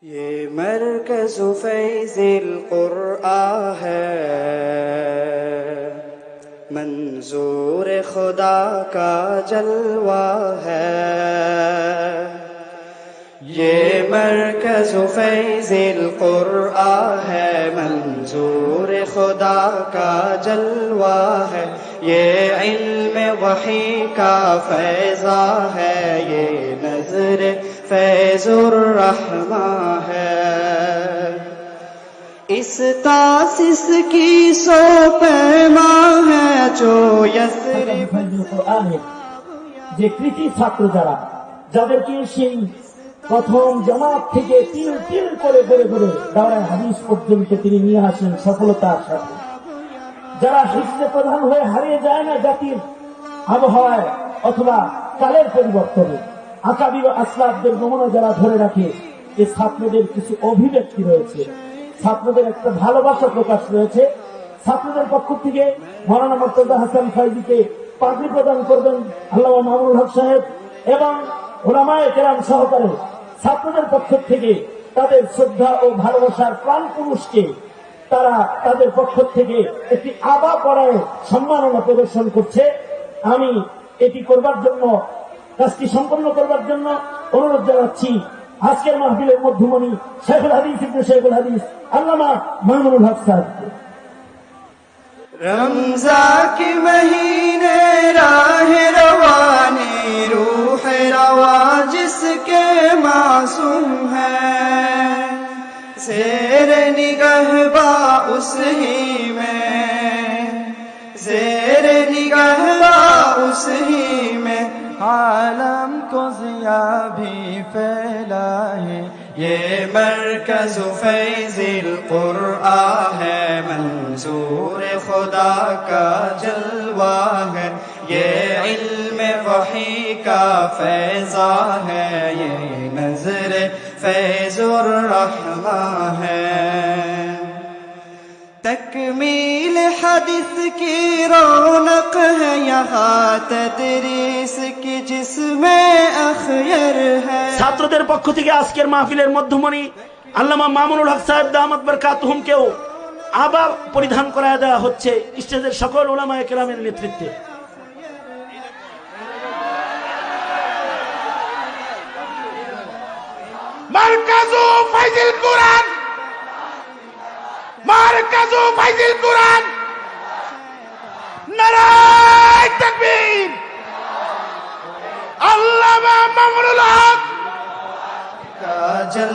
ये मरकज़ फैज़िल कुरआन है, मंजूर खुदा का जलवा है। ये मरकज़ फैज़िल कुरआन है, मंजूर खुदा का जलवा है। ये इल्म वही का फैज़ा है, ये नज़र फैज़ुर रहमान है। इस तासिस की सो पैमा है जो यस्रिब যে কৃতি ছাত্র যাদেরকে সেই প্রথম জামাত থেকে তিল তিল করে ঘুরে ঘুরে দাওরায়ে হাদিস পর্যন্ত তিনি নিয়ে আসেন সফলতার সাথে। যারা হিফজে প্রধান হয়ে হারিয়ে যায় না জাতির আবহাওয়ায় অথবা কালের পরিবর্তনে, আকাবির আসলাফদের নমুনা যারা ধরে রাখে, এই ছাত্রদের কিছু অভিব্যক্তি রয়েছে, ছাত্রদের একটা ভালোবাসা প্রকাশ রয়েছে। ছাত্রদের পক্ষ থেকে মাওলানা মুর্তজা হাসান ফাইজিকে পাগড়ি প্রদান করবেন আল্লামা মামুনুল হক সাহেব এবং উলামায়ে কেরাম সহকারে ছাত্রদের পক্ষ থেকে তাদের শ্রদ্ধা ও ভালোবাসার প্রাণ পুরুষকে তারা তাদের পক্ষ থেকে একটি আবা পড়ায় সম্মাননা প্রদর্শন করছে। আমি এটি করবার জন্য, কাজটি সম্পন্ন করবার জন্য অনুরোধ জানাচ্ছি আজকের মাহফিলের মধ্যমণি শেখুল হাদিস ইবনে শেখুল হাদিস আল্লামা মামুনুল হক সাহেবকে। रमज़ा के महीने राह रवानी रूह रवा जिसके मासूम है, ज़ेर निगहबा उस ही में, ज़ेर निगहबा उस ही में आलम को ज़िया भी फैला है। ये मरकज़ फैज़िल कुरआन है, मंजूर खुदा का जलवा है। ये इल्म वही का फैज़ा है, ये नज़र फैज़ुर रहमान है। तकमील हदीस की रौनक है यहाँ, तदरीस की जिसमें अखयर है। ছাত্রদের পক্ষ থেকে আজকের মাহফিলের মধ্যমণি আল্লামা মামুনুল হক সাহেব দামাত বরকাতুহুমকেও আবা পরিধান করায় দেওয়া হচ্ছে স্টেজের সকল উলামায়ে কেরামের নেতৃত্বে। মারকাজু ফাইজিল কুরআন, মারকাজু ফাইজিল কুরআন, নারায়ে তাকবীর। আল্লামা মামুনুল হক का जल